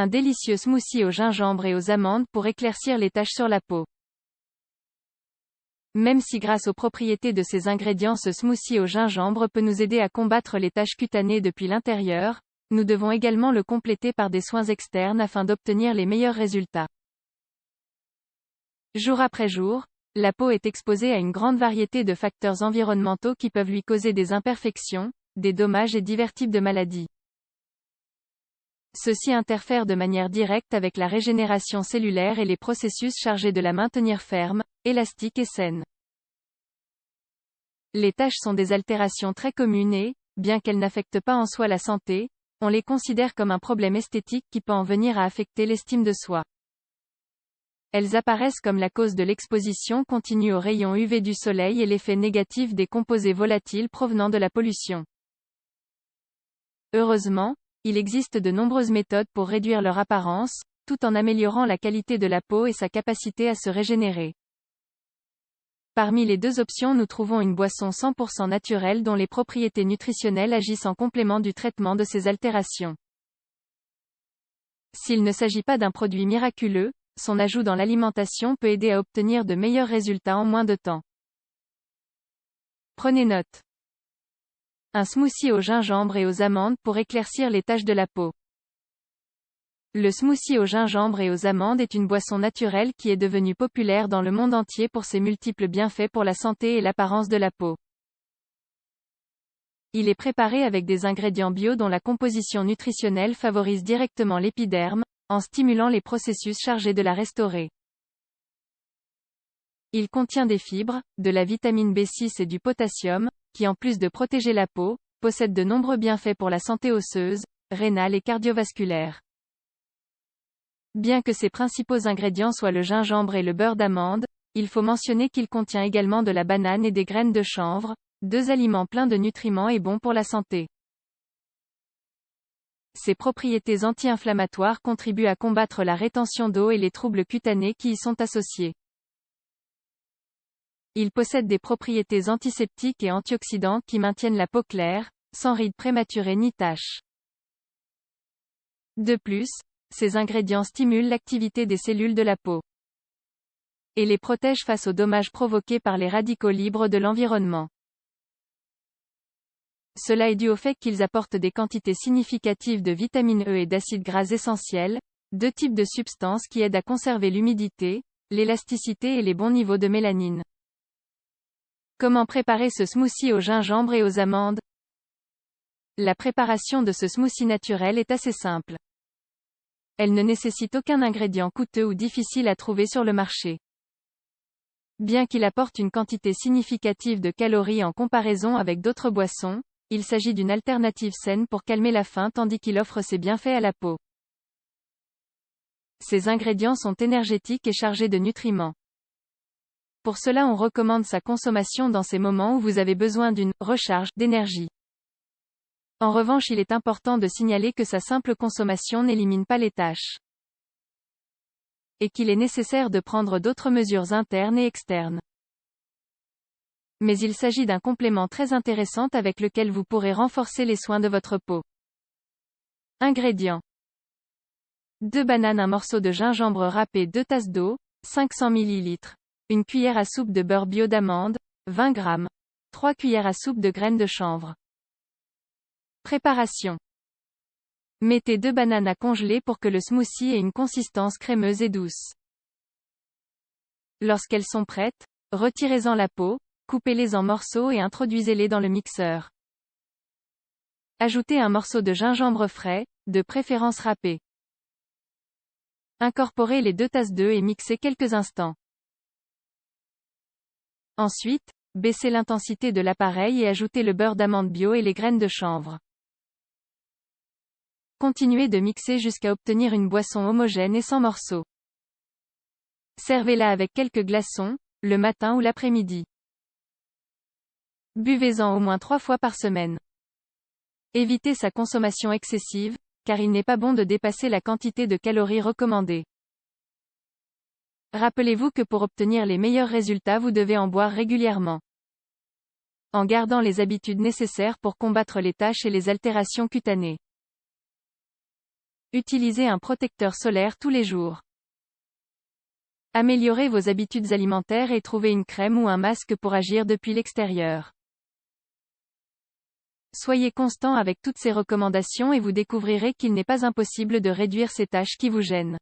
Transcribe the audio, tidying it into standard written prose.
Un délicieux smoothie au gingembre et aux amandes pour éclaircir les taches sur la peau. Même si grâce aux propriétés de ces ingrédients ce smoothie au gingembre peut nous aider à combattre les taches cutanées depuis l'intérieur, nous devons également le compléter par des soins externes afin d'obtenir les meilleurs résultats. Jour après jour, la peau est exposée à une grande variété de facteurs environnementaux qui peuvent lui causer des imperfections, des dommages et divers types de maladies. Ceux-ci interfèrent de manière directe avec la régénération cellulaire et les processus chargés de la maintenir ferme, élastique et saine. Les taches sont des altérations très communes et, bien qu'elles n'affectent pas en soi la santé, on les considère comme un problème esthétique qui peut en venir à affecter l'estime de soi. Elles apparaissent comme la cause de l'exposition continue aux rayons UV du soleil et l'effet négatif des composés volatiles provenant de la pollution. Heureusement, il existe de nombreuses méthodes pour réduire leur apparence, tout en améliorant la qualité de la peau et sa capacité à se régénérer. Parmi les deux options nous trouvons une boisson 100% naturelle dont les propriétés nutritionnelles agissent en complément du traitement de ces altérations. S'il ne s'agit pas d'un produit miraculeux, son ajout dans l'alimentation peut aider à obtenir de meilleurs résultats en moins de temps. Prenez note. Un smoothie au gingembre et aux amandes pour éclaircir les taches de la peau. Le smoothie au gingembre et aux amandes est une boisson naturelle qui est devenue populaire dans le monde entier pour ses multiples bienfaits pour la santé et l'apparence de la peau. Il est préparé avec des ingrédients bio dont la composition nutritionnelle favorise directement l'épiderme, en stimulant les processus chargés de la restaurer. Il contient des fibres, de la vitamine B6 et du potassium, qui en plus de protéger la peau, possèdent de nombreux bienfaits pour la santé osseuse, rénale et cardiovasculaire. Bien que ses principaux ingrédients soient le gingembre et le beurre d'amande, il faut mentionner qu'il contient également de la banane et des graines de chanvre, deux aliments pleins de nutriments et bons pour la santé. Ses propriétés anti-inflammatoires contribuent à combattre la rétention d'eau et les troubles cutanés qui y sont associés. Il possède des propriétés antiseptiques et antioxydantes qui maintiennent la peau claire, sans rides prématurées ni taches. De plus, ces ingrédients stimulent l'activité des cellules de la peau et les protègent face aux dommages provoqués par les radicaux libres de l'environnement. Cela est dû au fait qu'ils apportent des quantités significatives de vitamine E et d'acides gras essentiels, deux types de substances qui aident à conserver l'humidité, l'élasticité et les bons niveaux de mélanine. Comment préparer ce smoothie au gingembre et aux amandes? La préparation de ce smoothie naturel est assez simple. Elle ne nécessite aucun ingrédient coûteux ou difficile à trouver sur le marché. Bien qu'il apporte une quantité significative de calories en comparaison avec d'autres boissons, il s'agit d'une alternative saine pour calmer la faim tandis qu'il offre ses bienfaits à la peau. Ces ingrédients sont énergétiques et chargés de nutriments. Pour cela on recommande sa consommation dans ces moments où vous avez besoin d'une recharge d'énergie. En revanche, il est important de signaler que sa simple consommation n'élimine pas les taches. Et qu'il est nécessaire de prendre d'autres mesures internes et externes. Mais il s'agit d'un complément très intéressant avec lequel vous pourrez renforcer les soins de votre peau. Ingrédients. 2 bananes, un morceau de gingembre râpé, 2 tasses d'eau, 500 ml. Une cuillère à soupe de beurre bio d'amande, 20 g. 3 cuillères à soupe de graines de chanvre. Préparation. Mettez 2 bananes à congeler pour que le smoothie ait une consistance crémeuse et douce. Lorsqu'elles sont prêtes, retirez-en la peau, coupez-les en morceaux et introduisez-les dans le mixeur. Ajoutez un morceau de gingembre frais, de préférence râpé. Incorporez les 2 tasses d'œufs et mixez quelques instants. Ensuite, baissez l'intensité de l'appareil et ajoutez le beurre d'amande bio et les graines de chanvre. Continuez de mixer jusqu'à obtenir une boisson homogène et sans morceaux. Servez-la avec quelques glaçons, le matin ou l'après-midi. Buvez-en au moins 3 fois par semaine. Évitez sa consommation excessive, car il n'est pas bon de dépasser la quantité de calories recommandée. Rappelez-vous que pour obtenir les meilleurs résultats vous devez en boire régulièrement. En gardant les habitudes nécessaires pour combattre les taches et les altérations cutanées. Utilisez un protecteur solaire tous les jours. Améliorez vos habitudes alimentaires et trouvez une crème ou un masque pour agir depuis l'extérieur. Soyez constant avec toutes ces recommandations et vous découvrirez qu'il n'est pas impossible de réduire ces tâches qui vous gênent.